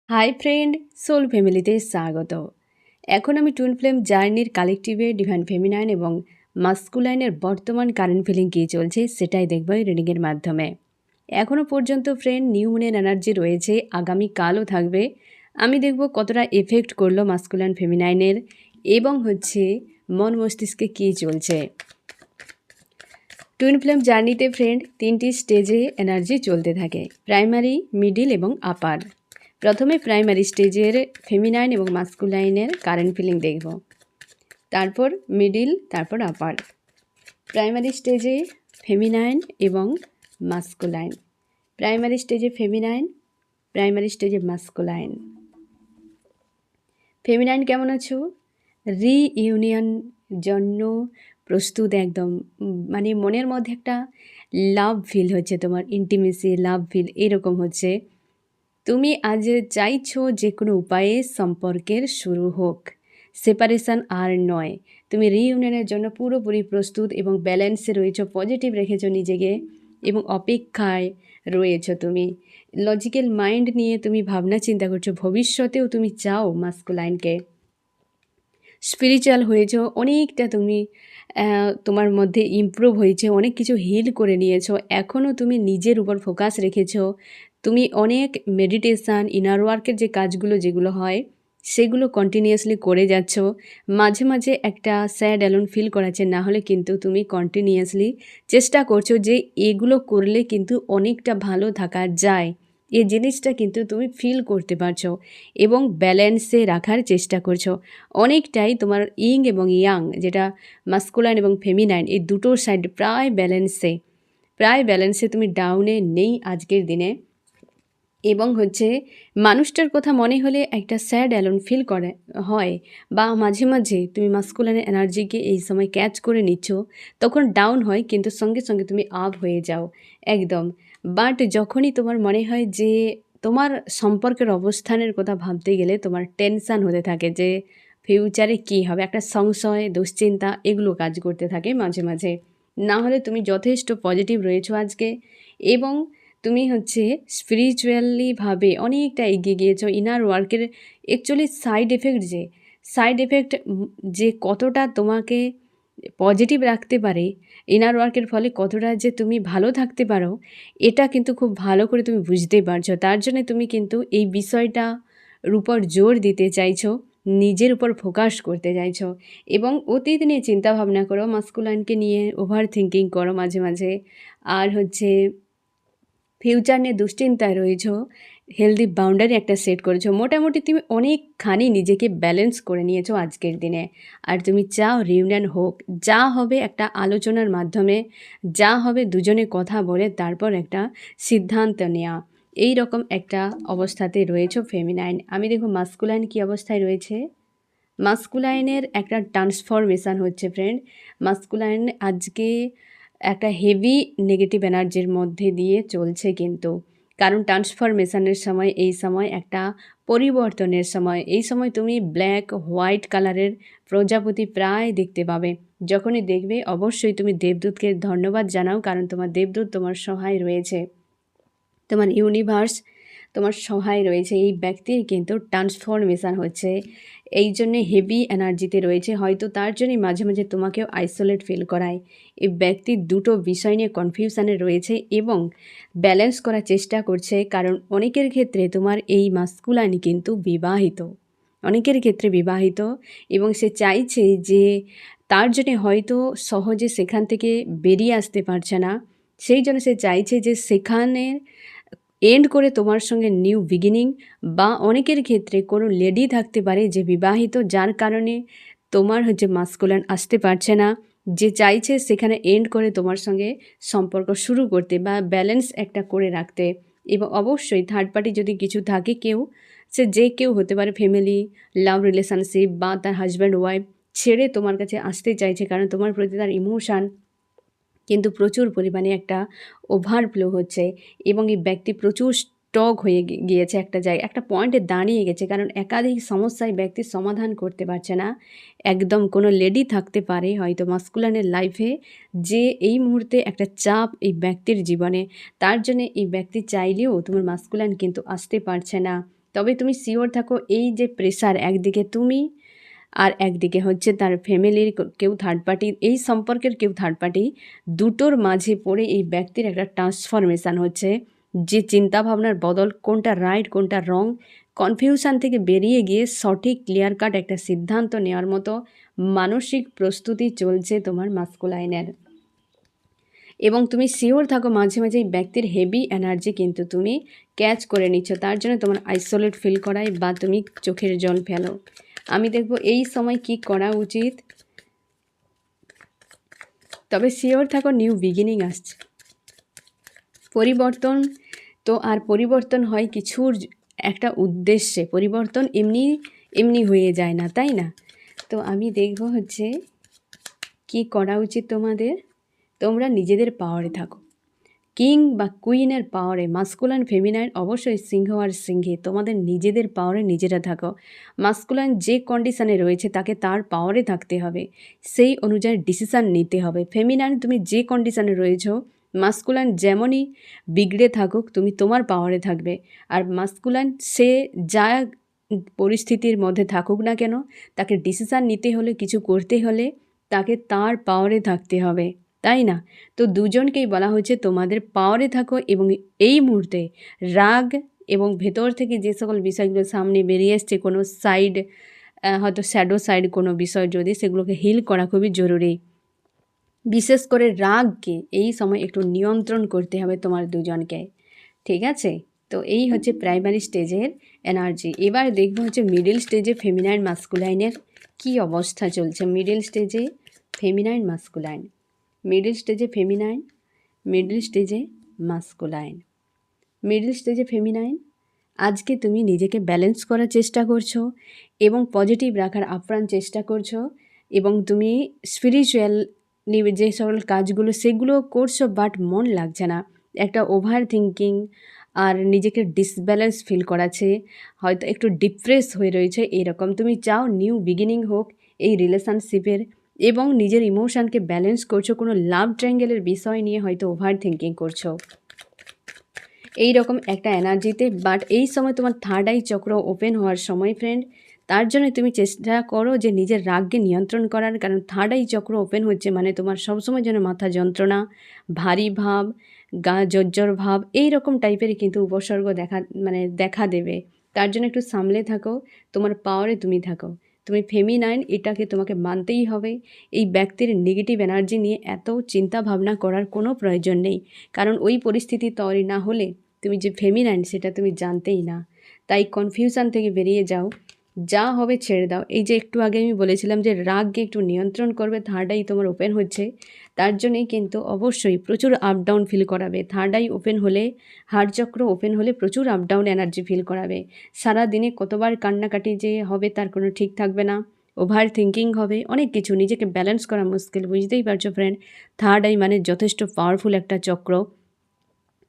Hi friend, soul ফ্যামিলিতে স্বাগত। এখন আমি টুইন ফ্লেম জার্নির কালেকটিভে ডিভাইন ফেমিনাইন এবং মাস্কুলাইনের বর্তমান কারেন্ট ফিলিং কী চলছে সেটাই দেখব এই রিডিংয়ের মাধ্যমে। এখনও পর্যন্ত ফ্রেন্ড নিউ মুনের এনার্জি রয়েছে, আগামীকালও থাকবে। আমি দেখব কতটা এফেক্ট করলো মাস্কুলাইন ফেমিনাইনের এবং মন মস্তিষ্কে কী চলছে। টুইন ফ্লেম জার্নিতে ফ্রেন্ড 3টি স্টেজে এনার্জি চলতে থাকে, প্রাইমারি, মিডিল এবং আপার। প্রথমে প্রাইমারি স্টেজের ফেমিনাইন এবং মাস্কুলাইনের কারেন্ট ফিলিং দেখব, তারপর মিডিল, তারপর আপার। প্রাইমারি স্টেজে ফেমিনাইন এবং মাস্কুলাইন, প্রাইমারি স্টেজে ফেমিনাইন, প্রাইমারি স্টেজে মাস্কুলাইন। ফেমিনাইন কেমন আছো? রিইউনিয়ন জন্য প্রস্তুত একদম, মানে মনের মধ্যে একটা লাভ ফিল হচ্ছে, তোমার ইন্টিমেসি, লাভ ফিল এরকম হচ্ছে। তুমি আজ চাইছো যে কোনো উপায়ে সম্পর্কের শুরু হোক, সেপারেশন আর নয়। তুমি রিইউনিয়নের জন্য পুরোপুরি প্রস্তুত এবং ব্যালেন্সে রয়েছো, পজিটিভ রেখেছো নিজেকে এবং অপেক্ষায় রয়েছো। তুমি লজিক্যাল মাইন্ড নিয়ে তুমি ভাবনা চিন্তা করছো, ভবিষ্যতেও তুমি চাও মাস্কুলাইনকে। স্পিরিচুয়াল হয়েছো অনেকটা, তুমি তোমার মধ্যে ইমপ্রুভ হয়েছে, অনেক কিছু হিল করে নিয়েছো। এখনও তুমি নিজের উপর ফোকাস রেখেছো, তুমি অনেক মেডিটেশান, ইনার ওয়ার্কের যে কাজগুলো যেগুলো হয় সেগুলো কন্টিনিউয়াসলি করে যাচ্ছ। মাঝে মাঝে একটা স্যাড অ্যালোন ফিল করাচ্ছে, না হলে কিন্তু তুমি কন্টিনিউয়াসলি চেষ্টা করছো যে এগুলো করলে কিন্তু অনেকটা ভালো থাকা যায়। এই জিনিসটা কিন্তু তুমি ফিল করতে পারছো এবং ব্যালেন্সে রাখার চেষ্টা করছো। অনেকটাই তোমার ইং এবং ইয়াং, যেটা মাস্কুলাইন এবং ফেমিনাইন, এই দুটোর সাইড প্রায় ব্যালেন্সে তুমি ডাউনে নেই আজকের দিনে। এবং মানুষটার কথা মনে হলে একটা স্যাড অ্যালোন ফিল করে হয়, বা মাঝে মাঝে তুমি মাস্কুলাইনের এনার্জিকে এই সময় ক্যাচ করে নিচ্ছ, তখন ডাউন হয় কিন্তু সঙ্গে সঙ্গে তুমি আপ হয়ে যাও একদম। বাট যখনই তোমার মনে হয় যে তোমার সম্পর্কের অবস্থানের কথা ভাবতে গেলে তোমার টেনশান হতে থাকে যে ফিউচারে কী হবে, একটা সংশয়, দুশ্চিন্তা এগুলো কাজ করতে থাকে মাঝে মাঝে। না হলে তুমি যথেষ্ট পজিটিভ রয়েছো আজকে এবং তুমি স্পিরিচুয়ালিভাবে অনেকটা এগিয়ে গিয়েছো। ইনার ওয়ার্কের অ্যাকচুয়ালি সাইড এফেক্ট যে কতটা তোমাকে পজিটিভ রাখতে পারে, ইনার ওয়ার্কের ফলে কতটা যে তুমি ভালো থাকতে পারো, এটা কিন্তু খুব ভালো করে তুমি বুঝতে পারছো। তার জন্য তুমি কিন্তু এই বিষয়টার উপর জোর দিতে চাইছো, নিজের উপর ফোকাস করতে চাইছো এবং অতীত নিয়ে চিন্তাভাবনা করো, মাস্কুলাইনকে নিয়ে ওভার থিঙ্কিং করো মাঝে মাঝে। আর ফিউচার নিয়ে দুশ্চিন্তায় রয়েছো, হেলদি বাউন্ডারি একটা সেট করেছো। মোটামুটি তুমি অনেকখানি নিজেকে ব্যালেন্স করে নিয়েছো আজকের দিনে। আর তুমি চাও রিউনিয়ন হোক, যা হবে একটা আলোচনার মাধ্যমে, যা হবে দুজনে কথা বলে তারপর একটা সিদ্ধান্ত নেওয়া, এই রকম একটা অবস্থাতে রয়েছো ফেমিনাইন। আমি দেখো মাস্কুলাইন কী অবস্থায় রয়েছে। মাস্কুলাইনের একটা ট্রান্সফরমেশান হচ্ছে ফ্রেন্ড। মাস্কুলাইন আজকে একটা হেভি নেগেটিভ এনার্জির মধ্যে দিয়ে চলছে কিন্তু, কারণ ট্রান্সফরমেশানের সময়, এই সময় একটা পরিবর্তনের সময়। এই সময় তুমি ব্ল্যাক হোয়াইট কালারের প্রজাপতি প্রায় দেখতে পাবে। যখনই দেখবে অবশ্যই তুমি দেবদূতকে ধন্যবাদ জানাও, কারণ তোমার দেবদূত তোমার সহায় রয়েছে, তোমার ইউনিভার্স তোমার সহায় রয়েছে। এই ব্যক্তির কিন্তু ট্রান্সফরমেশান হচ্ছে, এই জন্যে হেভি এনার্জিতে রয়েছে, হয়তো তার জন্যই মাঝে মাঝে তোমাকেও আইসোলেট ফিল করায়। এই ব্যক্তি দুটো বিষয় নিয়ে কনফিউশানে রয়েছে এবং ব্যালেন্স করার চেষ্টা করছে, কারণ অনেকের ক্ষেত্রে তোমার এই মাস্কুলাইন কিন্তু বিবাহিত, অনেকের ক্ষেত্রে বিবাহিত এবং সে চাইছে যে তার জন্যে হয়তো সহজে সেখান থেকে বেরিয়ে আসতে পারছে না, সেই জন্য সে চাইছে যে সেখানের এন্ড করে তোমার সঙ্গে নিউ বিগিনিং। বা অনেকের ক্ষেত্রে কোনো লেডি থাকতে পারে যে বিবাহিত, যার কারণে তোমার মাস্কুলাইন আসতে পারছে না, যে চাইছে সেখানে এন্ড করে তোমার সঙ্গে সম্পর্ক শুরু করতে বা ব্যালেন্স একটা করে রাখতে। এবং অবশ্যই থার্ড পার্টি যদি কিছু থাকে, কেউ, সে যে কেউ হতে পারে, ফ্যামিলি, লাভ রিলেশনশিপ বা তার হাজব্যান্ড ওয়াইফ ছেড়ে তোমার কাছে আসতে চাইছে, কারণ তোমার প্রতি তার ইমোশান কিন্তু প্রচুর পরিমাণে একটা ওভারফ্লো হচ্ছে এবং এই ব্যক্তি প্রচুর স্টক হয়ে গিয়েছে একটা জায়গায়, একটা পয়েন্টে দাঁড়িয়ে গেছে, কারণ একাধিক সমস্যায় ব্যক্তি সমাধান করতে পারছে না। একদম কোনো লেডি থাকতে পারে হয়তো মাস্কুলাইনের লাইফে, যে এই মুহূর্তে একটা চাপ এই ব্যক্তির জীবনে, তার জন্য এই ব্যক্তি চাইলেও তোমার মাস্কুলাইন কিন্তু আসতে পারছে না। তবে তুমি শিওর থাকো এই যে প্রেশার, একদিকে তুমি আর একদিকে হচ্ছে তার ফ্যামিলির কেউ থার্ড পার্টি, এই সম্পর্কের কেউ থার্ড পার্টি, দুটোর মাঝে পড়ে এই ব্যক্তির একটা ট্রান্সফরমেশান হচ্ছে, যে চিন্তাভাবনার বদল, কোনটা রাইট কোনটা রং, কনফিউশন থেকে বেরিয়ে গিয়ে সঠিক ক্লিয়ার কাট একটা সিদ্ধান্ত নেওয়ার মতো মানসিক প্রস্তুতি চলছে তোমার মাস্কুলাইনের। এবং তুমি শিওর থাকো মাঝে মাঝে এই ব্যক্তির হেভি এনার্জি কিন্তু তুমি ক্যাচ করে নিচ্ছ, তার জন্য তোমার আইসোলেট ফিল করায় বা তুমি চোখের জল ফেলো। আমি দেখব এই সময় কি করা উচিত। তবে শিওর থাকো নিউ বিগিনিং আসছে, পরিবর্তন। তো আর পরিবর্তন হয় কিছুর একটা উদ্দেশ্যে, পরিবর্তন এমনি এমনি হয়ে যায় না, তাই না? তো আমি দেখব হচ্ছে কি করা উচিত তোমাদের। তোমরা নিজেদের পাওয়ারে থাকো, কিং বা কুইনের পাওয়ারে, মাস্কুলাইন ফেমিনাইন অবশ্যই সিংহ আর সিংহে, তোমাদের নিজেদের পাওয়ারে নিজেরা থাকো। মাস্কুলাইন যে কন্ডিশানে রয়েছে তাকে তার পাওয়ারে থাকতে হবে, সেই অনুযায়ী ডিসিশান নিতে হবে। ফেমিনাইন তুমি যে কন্ডিশানে রয়েছো, মাস্কুলাইন যেমনই বিগড়ে থাকুক তুমি তোমার পাওয়ারে থাকবে। আর মাস্কুলাইন সে যা পরিস্থিতির মধ্যে থাকুক না কেন, তাকে ডিসিশান নিতে হলে, কিছু করতে হলে তাকে তার পাওয়ারে থাকতে হবে, তাই না? তো দুজনকেই বলা হয়েছে তোমাদের পাওয়ারে থাকো, এবং এই মুহূর্তে রাগ এবং ভেতর থেকে যে সকল বিষয়গুলো সামনে বেরিয়ে এসছে, কোনো সাইড হয়তো শ্যাডো সাইড কোনো বিষয় যদি, সেগুলোকে হিল করা খুবই জরুরি। বিশেষ করে রাগকে এই সময় একটু নিয়ন্ত্রণ করতে হবে তোমার দুজনকে, ঠিক আছে? তো এই হচ্ছে প্রাইমারি স্টেজের এনার্জি। এবার দেখবো হচ্ছে মিডল স্টেজে ফেমিনাইন মাস্কুলাইনের কি অবস্থা চলছে। মিডল স্টেজে ফেমিনাইন মাস্কুলাইন, মিডল স্টেজে ফেমিনাইন, মিডল স্টেজে মাস্কুলাইন, মিডল স্টেজে ফেমিনাইন। আজকে তুমি নিজেকে ব্যালেন্স করার চেষ্টা করছো এবং পজিটিভ রাখার আপ্রাণ চেষ্টা করছো, এবং তুমি স্পিরিচুয়াল যে সকল কাজগুলো সেগুলো করছো, বাট মন লাগছে না, একটা ওভার থিঙ্কিং আর নিজেকে ডিসব্যালেন্স ফিল করাচ্ছে, হয়তো একটু ডিপ্রেস হয়ে রয়েছে এরকম। তুমি চাও নিউ বিগিনিং হোক এই রিলেশনশিপের, এবং নিজের ইমোশানকে ব্যালেন্স করছো, কোনো লাভ ট্রায়াঙ্গেলের বিষয় নিয়ে হয়তো ওভার থিঙ্কিং করছো এই রকম একটা এনার্জিতে। বাট এই সময় তোমার থার্ড আই চক্র ওপেন হওয়ার সময় ফ্রেন্ড, তার জন্য তুমি চেষ্টা করো যে নিজের রাগকে নিয়ন্ত্রণ করার, কারণ থার্ড আই চক্র ওপেন হচ্ছে মানে তোমার সবসময় যেন মাথা যন্ত্রণা, ভারী ভাব, গা জর্জর ভাব, এই রকম টাইপের কিন্তু উপসর্গ দেখা দেবে। তার জন্য একটু সামলে থাকো, তোমার পাওয়ারে তুমি থাকো, তুমি ফেমিনাইন, এটাকে তোমাকে মানতেই হবে। এই ব্যক্তির নেগেটিভ এনার্জি নিয়ে এত চিন্তা ভাবনা করার কোনো প্রয়োজন নেই, কারণ ওই পরিস্থিতি তৈরি না হলে তুমি যে ফেমিনাইন সেটা তুমি জানতেই না। তাই কনফিউশন থেকে বেরিয়ে যাও, যা হবে ছেড়ে দাও। এই যে একটু আগে আমি বলেছিলাম যে রাগকে একটু নিয়ন্ত্রণ করবে, থার্ড আই তোমার ওপেন হচ্ছে, তার জন্যই কিন্তু অবশ্যই প্রচুর আপ ডাউন ফিল করাবে। থার্ড আই ওপেন হলে, হার্ট চক্র ওপেন হলে প্রচুর আপ ডাউন এনার্জি ফিল করাবে। সারা দিনে কতবার কান্নাকাটি যে হবে তার কোনো ঠিক থাকবে না, ওভার থিঙ্কিং হবে, অনেক কিছু, নিজেকে ব্যালেন্স করা মুশকিল। বুঝতেই পারছো ফ্রেন্ড, থার্ড আই মানে যথেষ্ট পাওয়ারফুল একটা চক্র,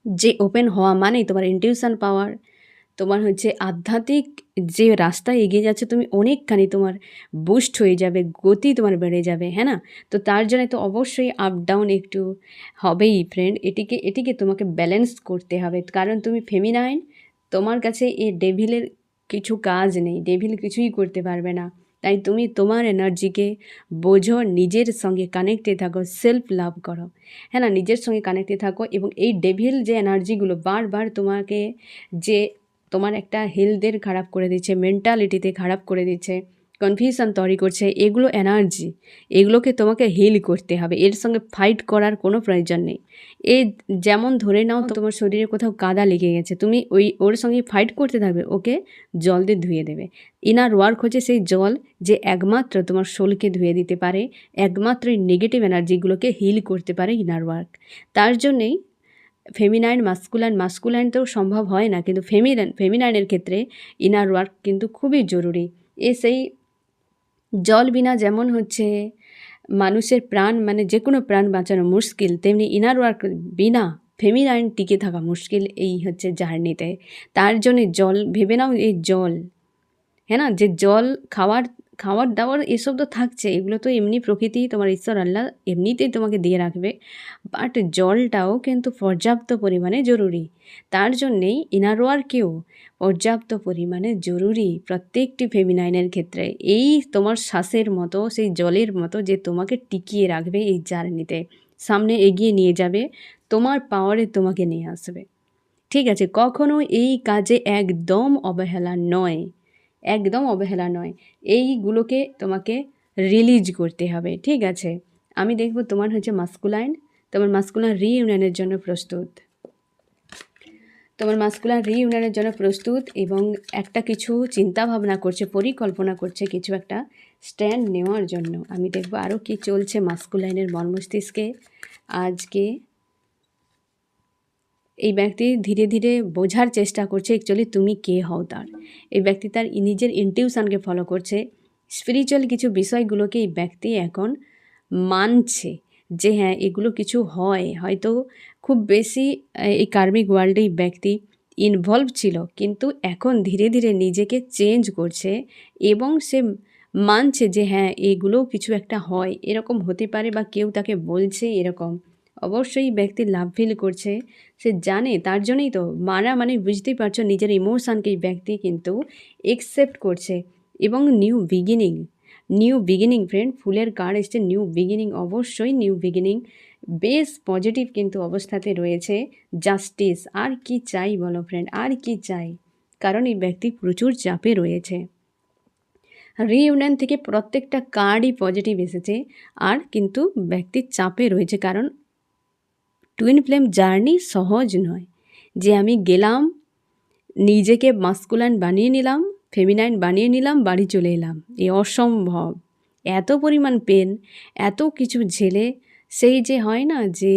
যে ওপেন হওয়া মানেই তোমার ইনটিউশন পাওয়ার, তোমার হচ্ছে আধ্যাত্মিক যে রাস্তায় এগিয়ে যাচ্ছে তুমি অনেকখানি তোমার বুস্ট হয়ে যাবে, গতি তোমার বেড়ে যাবে, হ্যাঁ না? তো তার জন্য তো অবশ্যই আপ ডাউন একটু হবেই ফ্রেন্ড, এটিকে তোমাকে ব্যালেন্স করতে হবে, কারণ তুমি ফেমিনাইন, তোমার কাছে এই ডেভিলের কিছু কাজ নেই, ডেভিল কিছুই করতে পারবে না। তাই তুমি তোমার এনার্জিকে বোঝো, নিজের সঙ্গে কানেক্টে থাকো, সেলফ লাভ করো, হ্যাঁ না? নিজের সঙ্গে কানেক্টে থাকো, এবং এই ডেভিল যে এনার্জিগুলো বারবার তোমাকে যে তোমার একটা হেলথের খারাপ করে দিচ্ছে, মেন্টালিটিতে খারাপ করে দিচ্ছে, কনফিউশন তৈরি করছে, এগুলো এনার্জি, এগুলোকে তোমাকে হিল করতে হবে, এর সঙ্গে ফাইট করার কোনো প্রয়োজন নেই। এ যেমন ধরে নাও তোমার শরীরে কোথাও কাদা লেগে গেছে, তুমি ওর সঙ্গে ফাইট করতে থাকবে, ওকে জল দিয়ে ধুয়ে দেবে। ইনার ওয়ার্ক হচ্ছে সেই জল, যে একমাত্র তোমার সোলকে ধুয়ে দিতে পারে, একমাত্র এই নেগেটিভ এনার্জিগুলোকে হিল করতে পারে ইনার ওয়ার্ক। তার জন্যেই ফেমিনাইন মাস্কুলাইন তো সম্ভব হয় না, কিন্তু ফেমিনাইনের ক্ষেত্রে ইনার ওয়ার্ক কিন্তু খুবই জরুরি। সেই জল বিনা যেমন হচ্ছে মানুষের প্রাণ, মানে যে কোনো প্রাণ বাঁচানো মুশকিল, তেমনি ইনার ওয়ার্ক বিনা ফেমিনাইন টিকে থাকা মুশকিল এই হচ্ছে জার্নিতে। তার জন্যে জল ভেবে নাও, এই জল, হ্যাঁ না, যে জল খাওয়ার খাবার দাবার এসব তো থাকছে, এগুলো তো এমনি প্রকৃতি তোমার ঈশ্বর আল্লাহ এমনিতেই তোমাকে দিয়ে রাখবে। বাট জলটাও কিন্তু পর্যাপ্ত পরিমাণে জরুরি। তার জন্যেই ইনার ওয়ার্কেও পর্যাপ্ত পরিমাণে জরুরি প্রত্যেকটি ফেমিনাইনের ক্ষেত্রে। এই তোমার শ্বাসের মতো, সেই জলের মতো যে তোমাকে টিকিয়ে রাখবে এই জার্নিতে, সামনে এগিয়ে নিয়ে যাবে, তোমার পাওয়ারে তোমাকে নিয়ে আসবে। ঠিক আছে? কখনো এই কাজে একদম অবহেলা নয়, একদম অবহেলা নয়। এইগুলোকে তোমাকে রিলিজ করতে হবে, ঠিক আছে? আমি দেখব তোমার হচ্ছে মাস্কুলাইন, তোমার মাস্কুলার রিইউনিয়নের জন্য প্রস্তুত, তোমার মাস্কুলার রিইউনিয়নের জন্য প্রস্তুত এবং একটা কিছু চিন্তা ভাবনা করছে, পরিকল্পনা করছে কিছু একটা স্ট্যান্ড নেওয়ার জন্য। আমি দেখব আরও কি চলছে মাস্কুলাইনের মর্মস্তিষ্কে আজকে। এই ব্যক্তি ধীরে ধীরে বোঝার চেষ্টা করছে অ্যাকচুয়ালি তুমি কে হও তার। এই ব্যক্তি তার নিজের ইনটিউশনকে ফলো করছে, স্পিরিচুয়াল কিছু বিষয়গুলোকে এই ব্যক্তি এখন মানছে যে হ্যাঁ এগুলো কিছু হয়, হয়তো খুব বেশি এই কার্মিক ওয়ার্ল্ডে এই ব্যক্তি ইনভলভ ছিল, কিন্তু এখন ধীরে ধীরে নিজেকে চেঞ্জ করছে এবং সে মানছে যে হ্যাঁ এগুলোও কিছু একটা হয়, এরকম হতে পারে বা কেউ তাকে বলছে এরকম। অবশ্যই ব্যক্তি লাভ ফিল করছে, সে জানে, তার জন্যই তো মানা মানে বুঝতেই পারছো নিজের ইমোশানকে এই ব্যক্তি কিন্তু একসেপ্ট করছে। এবং new beginning, new beginning friend, ফুলের কার্ড এসছে নিউ বিগিনিং, অবশ্যই নিউ বিগিনিং, বেশ পজিটিভ কিন্তু অবস্থাতে রয়েছে। জাস্টিস, আর কি চাই বলো ফ্রেন্ড, আর কি চাই? কারণ এই ব্যক্তি প্রচুর চাপে রয়েছে। রিইউনিয়ন থেকে প্রত্যেকটা কার্ডই পজিটিভ এসেছে, আর কিন্তু ব্যক্তির চাপে রয়েছে, কারণ টুইন ফ্লেম জার্নি সহজ নয় যে আমি গেলাম, নিজেকে মাস্কুলাইন বানিয়ে নিলাম, ফেমিনাইন বানিয়ে নিলাম, বাড়ি চলে এলাম। এ অসম্ভব। এত পরিমাণ পেন, এত কিছু ঝেলে, সেই যে হয় না যে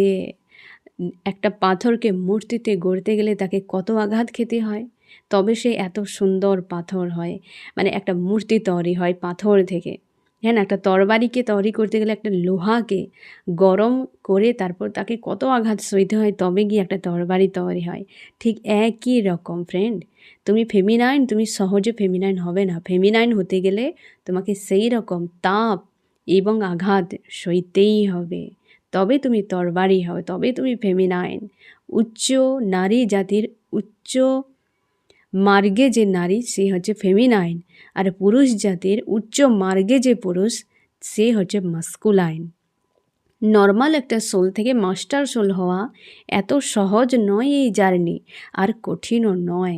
একটা পাথরকে মূর্তিতে গড়তে গেলে তাকে কত আঘাত খেতে হয়, তবে সে এত সুন্দর পাথর হয়, মানে একটা মূর্তি তৈরি হয় পাথর থেকে। হ্যাঁ না, একটা তরবারিকে তৈরি করতে গেলে একটা লোহাকে গরম করে তারপর তাকে কত আঘাত সইতে হয়, তবে গিয়ে একটা তরবারি তৈরি হয়। ঠিক একই রকম ফ্রেন্ড, তুমি ফেমিনাইন, তুমি সহজে ফেমিনাইন হবে না। ফেমিনাইন হতে গেলে তোমাকে সেই রকম তাপ এবং আঘাত সইতেই হবে, তবে তুমি তরবারি হবে, তবে তুমি ফেমিনাইন। উচ্চ নারী জাতির উচ্চ মার্গে যে নারী সে হচ্ছে ফেমিনাইন, আর পুরুষ জাতির উচ্চ মার্গে যে পুরুষ সে হচ্ছে মাস্কুলাইন। নর্মাল একটা সোল থেকে মাস্টার সোল হওয়া এত সহজ নয় এই জার্নি, আর কঠিনও নয়,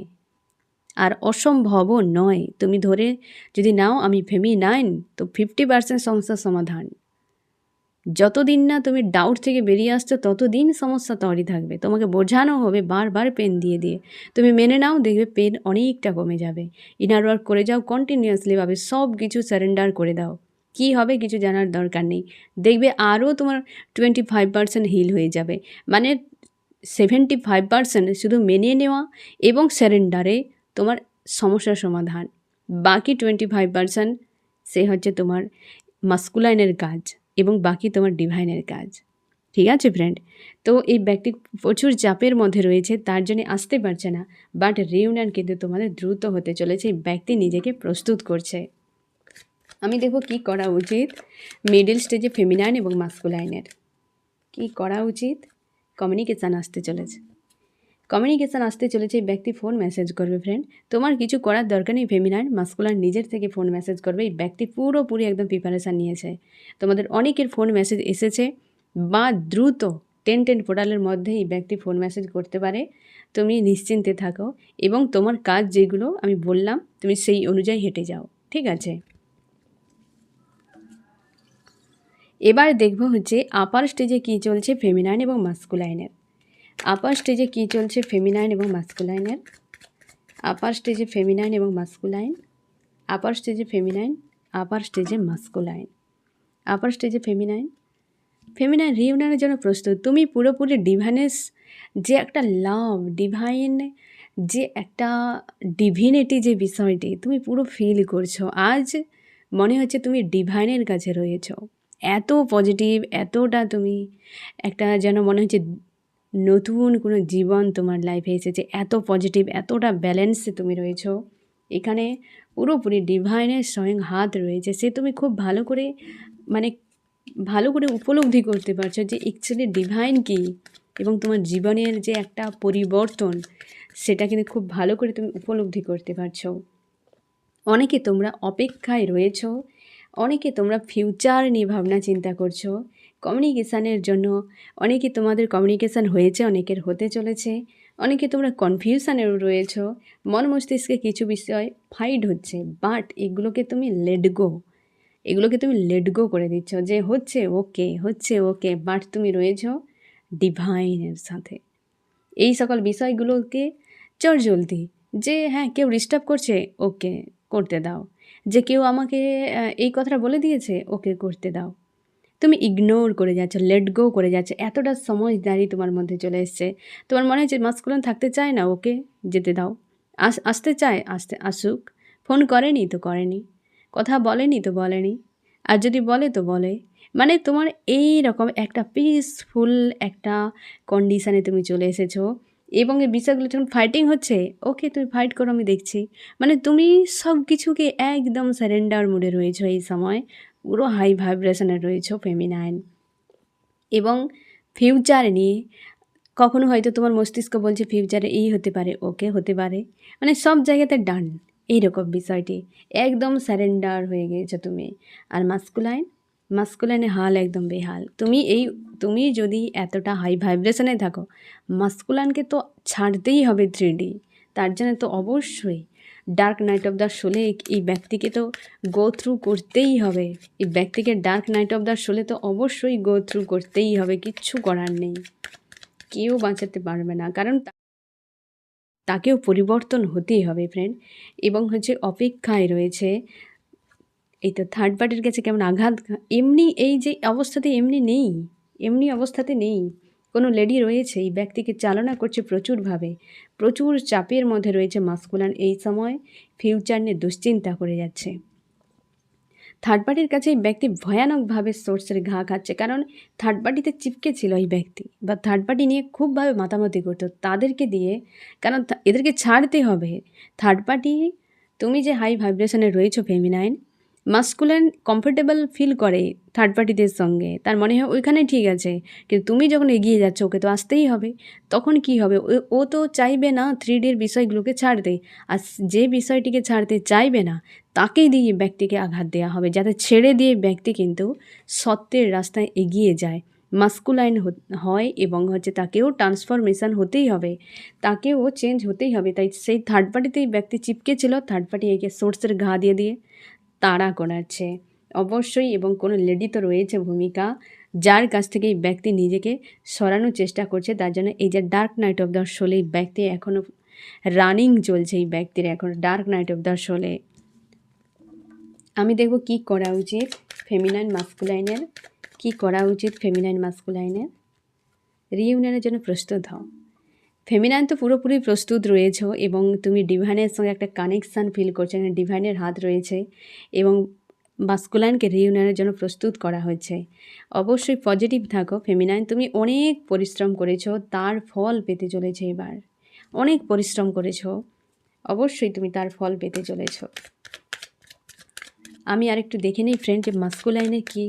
আর অসম্ভবও নয়। তুমি ধরে যদি নাও আমি ফেমিনাইন, তো 50% সমস্যার সমাধান। যতদিন না তুমি ডাউট থেকে বেরিয়ে আসছো ততদিন সমস্যা তৈরি থাকবে, তোমাকে বোঝানো হবে বারবার পেন দিয়ে দিয়ে। তুমি মেনে নাও, দেখবে পেন অনেকটা কমে যাবে। ইনার ওয়ার্ক করে যাও কন্টিনিউয়াসলি ভাবে, সব কিছু সারেন্ডার করে দাও। কি হবে কিছু জানার দরকার নেই, দেখবে আরও তোমার 25% হিল হয়ে যাবে। মানে 75% শুধু মেনে নেওয়া এবং সারেন্ডারে তোমার সমস্যার সমাধান, বাকি 25% সে হচ্ছে তোমার মাস্কুলাইনের কাজ এবং বাকি তোমার ডিভাইনের কাজ। ঠিক আছে ফ্রেন্ড? তো এই ব্যক্তি প্রচুর চাপের মধ্যে রয়েছে, তার জন্য আসতে পারছে না, বাট রিউনিয়ন কিন্তু তোমাদের দ্রুত হতে চলেছে। এই ব্যক্তি নিজেকে প্রস্তুত করছে। আমি দেখব কি করা উচিত মিডল স্টেজে ফেমিনাইন এবং মাস্কুলাইনের, কি করা উচিত। কমিউনিকেশান আসতে চলেছে, কমিউনিকেশান আসতে চলেছে। এই ব্যক্তি ফোন মেসেজ করবে ফ্রেন্ড, তোমার কিছু করার দরকার নেই। ফেমিনাইন মাস্কুলার নিজের থেকে ফোন মেসেজ করবে। এই ব্যক্তি পুরোপুরি একদম প্রিপারেশান নিয়েছে। তোমাদের অনেকের ফোন মেসেজ এসেছে বা দ্রুত 10 পোর্টালের মধ্যে এই ব্যক্তি ফোন মেসেজ করতে পারে। তুমি নিশ্চিন্তে থাকো এবং তোমার কাজ যেগুলো আমি বললাম তুমি সেই অনুযায়ী হেঁটে যাও, ঠিক আছে? এবার দেখব হচ্ছে আপার স্টেজে কী চলছে ফেমিনাইন এবং মাস্কুলাইনের। আপার স্টেজে কী চলছে ফেমিনাইন এবং মাস্কুলাইনের। আপার স্টেজে ফেমিনাইন এবং মাস্কুলাইন, আপার স্টেজে ফেমিনাইন, আপার স্টেজে মাস্কুলাইন, আপার স্টেজে ফেমিনাইন। ফেমিনাইন রিউনিয়নের জন্য প্রস্তুত। তুমি পুরোপুরি ডিভাইনেস যে একটা লাভ, ডিভাইন যে একটা ডিভিনিটি যে বিষয়টি তুমি পুরো ফিল করছো, আজ মনে হচ্ছে তুমি ডিভাইনের কাছে রয়েছো। এত পজিটিভ, এতটা তুমি একটা যেন মনে হচ্ছে নতুন কোনো জীবন তোমার লাইফে এসেছে, এত পজিটিভ, এতটা ব্যালেন্সে তুমি রয়েছো। এখানে পুরোপুরি ডিভাইনের স্বয়ং হাত রয়েছে। সে তুমি খুব ভালো করে মানে ভালো করে উপলব্ধি করতে পারছো যে অ্যাকচুয়ালি ডিভাইন কী এবং তোমার জীবনের যে একটা পরিবর্তন সেটা কিন্তু খুব ভালো করে তুমি উপলব্ধি করতে পারছো। অনেকে তোমরা অপেক্ষায় রয়েছো, অনেকে তোমরা ফিউচার নিয়ে ভাবনা চিন্তা করছো কমিউনিকেশানের জন্য। অনেকে তোমাদের কমিউনিকেশান হয়েছে, অনেকের হতে চলেছে, অনেকে তোমরা কনফিউশানেও রয়েছো। মন মস্তিষ্কে কিছু বিষয় ফাইট হচ্ছে, বাট এগুলোকে তুমি লেট গো করে দিচ্ছ যে হচ্ছে ওকে, বাট তুমি রয়েছো ডিভাইনের সাথে। এই সকল বিষয়গুলোকে চটজলদি যে হ্যাঁ কেউ ডিস্টার্ব করছে, ওকে করতে দাও। যে কেউ আমাকে এই কথাটা বলে দিয়েছে, ওকে করতে দাও। তুমি ইগনোর করে যাচ্ছ, লেট গো করে যাচ্ছ। এতটা সমঝদারি তোমার মধ্যে চলে এসছে। তোমার মনে হচ্ছে মাস্কুলিন থাকতে চায় না, ওকে যেতে দাও। আসতে চায়, আসুক। ফোন করেনি তো করেনি, কথা বলেনি তো বলেনি, আর যদি বলে তো বলে। মানে তোমার এই রকম একটা পিসফুল একটা কন্ডিশানে তুমি চলে এসেছো এবং এই বিষয়গুলো যখন ফাইটিং হচ্ছে, ওকে তুমি ফাইট করো, আমি দেখছি। মানে তুমি সব কিছুকে একদম সারেন্ডার মোডে রয়েছো এই সময়, পুরো হাই ভাইব্রেশনে রয়েছো ফেমিনাইন। এবং ফিউচার নিয়ে কখনো হয়তো তোমার মস্তিষ্ক বলছে ফিউচারে এই হতে পারে, ওকে হতে পারে, মানে সব জায়গাতে ডান এইরকম বিষয়টি একদম সারেন্ডার হয়ে গিয়েছো তুমি। আর মাস্কুলাইনের হাল একদম বেহাল। তুমি যদি এতটা হাই ভাইব্রেশনে থাকো, মাস্কুলাইনকে তো ছাড়তেই হবে 3D। তার জন্য তো অবশ্যই ডার্ক নাইট অফ দ্য সোলে এই ব্যক্তিকে তো গো থ্রু করতেই হবে। এই ব্যক্তিকে ডার্ক নাইট অফ দ্য সোলে তো অবশ্যই গো থ্রু করতেই হবে, কিচ্ছু করার নেই, কেউ বাঁচাতে পারবে না, কারণ তাকেও পরিবর্তন হতেই হবে ফ্রেন্ড। এবং অপেক্ষায় রয়েছে। এই তো থার্ড পার্টির কাছে কেমন আঘাত, এমনি এই যে অবস্থাতে এমনি অবস্থাতে নেই। কোনো লেডি রয়েছে এই ব্যক্তিকে চালনা করছে প্রচুরভাবে, প্রচুর চাপের মধ্যে রয়েছে মাস্কুলান। এই সময় ফিউচার নিয়ে দুশ্চিন্তা করে যাচ্ছে। থার্ড পার্টির কাছে এই ব্যক্তি ভয়ানকভাবে সোর্সের ঘা খাচ্ছে, কারণ থার্ড পার্টিতে চিপকে ছিল এই ব্যক্তি, বা থার্ড পার্টি নিয়ে খুবভাবে মাতামাতি করতো তাদেরকে দিয়ে, কারণ এদেরকে ছাড়তে হবে। থার্ড পার্টি, তুমি যে হাই ভাইব্রেশনে রয়েছো ফেমিনাইন, মাস্কুলাইন কমফোর্টেবল ফিল করে থার্ড পার্টিদের সঙ্গে, তার মনে হয় ওইখানে ঠিক আছে, কিন্তু তুমি যখন এগিয়ে যাচ্ছ ওকে তো আসতেই হবে। তখন কি হবে, ও তো চাইবে না 3Dর বিষয়গুলোকে ছাড়তে, আর যে বিষয়টিকে ছাড়তে চাইবে না তাকেই দিয়ে ব্যক্তিকে আঘাত দেওয়া হবে, যাতে ছেড়ে দিয়ে ব্যক্তি কিন্তু সত্যের রাস্তায় এগিয়ে যায়, মাস্কুলাইন হয়। এবং তাকেও ট্রান্সফরমেশান হতেই হবে, তাকেও চেঞ্জ হতেই হবে। তাই সেই থার্ড পার্টিতেই ব্যক্তি চিপকে ছিল, থার্ড পার্টি একে সোর্সের ঘা দিয়ে তাড়া করাচ্ছে অবশ্যই। এবং কোনো লেডি তো রয়েছে ভূমিকা, যার কাছ থেকে এই ব্যক্তি নিজেকে সরানোর চেষ্টা করছে। তার জন্য এই যে ডার্ক নাইট অফ দ্য সোলে এই ব্যক্তি এখনও রানিং চলছে, এই ব্যক্তির এখন ডার্ক নাইট অফ দ্য সোলে। আমি দেখব কি করা উচিত ফেমিনাইন মাস্কুলাইনের, রিইউনিয়নের জন্য প্রস্তুত হও। ফেমিনাইন তো পুরোপুরি প্রস্তুত রয়েছো এবং তুমি ডিভাইনের সঙ্গে একটা কানেকশান ফিল করছো, এখানে ডিভাইনের হাত রয়েছে এবং মাস্কুলাইনকে রিইউনিয়নের জন্য প্রস্তুত করা হয়েছে। অবশ্যই পজিটিভ থাকো ফেমিনাইন, তুমি অনেক পরিশ্রম করেছো, তার ফল পেতে চলেছে এবার। অনেক পরিশ্রম করেছো, অবশ্যই তুমি তার ফল পেতে চলেছো। আমি আরেকটু দেখে নিই ফ্রেন্ড যে মাস্কুলাইনে কি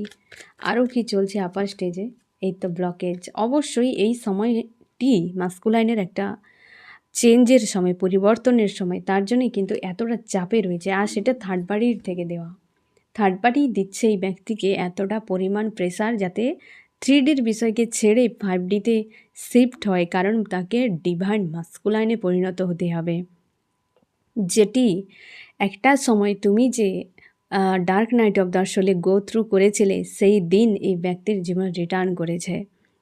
আরও কি চলছে আপার স্টেজে। এই তো ব্লকেজ, অবশ্যই এই সময়টি মাস্কুলাইনের একটা চেঞ্জের সময়, পরিবর্তনের সময়, তার জন্যই কিন্তু এতটা চাপে রয়েছে। আর সেটা থার্ড পার্টির থেকে দেওয়া, থার্ড পার্টি দিচ্ছে এই ব্যক্তিকে এতটা পরিমাণ প্রেসার, যাতে 3Dর বিষয়কে ছেড়ে 5Dতে শিফট হয়, কারণ তাকে ডিভাইন মাস্কুলাইনে পরিণত হতে হবে। যেটি একটা সময় তুমি যে ডার্ক নাইট অফ দ্য সোলে গো থ্রু করেছিলে, সেই দিন এই ব্যক্তির জীবন রিটার্ন করেছে।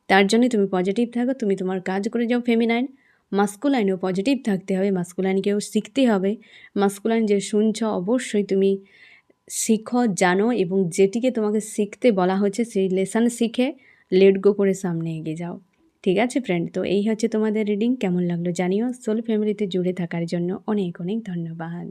তার জন্য তুমি পজিটিভ থাকো, তুমি তোমার কাজ করে যাও ফেমিনাইন। মাস্কুলাইনেও পজিটিভ থাকতে হবে, মাস্কুলাইনকেও শিখতে হবে। মাস্কুলাইন যে শুনছ অবশ্যই তুমি শিখো, জানো, এবং যেটিকে তোমাকে শিখতে বলা হচ্ছে সেই লেসন শিখে লেট গো করে সামনে এগিয়ে যাও। ঠিক আছে ফ্রেন্ড, তো এই তোমাদের রিডিং। কেমন লাগলো জানিও। সোল ফ্যামিলিতে জুড়ে থাকার জন্য অনেক অনেক ধন্যবাদ।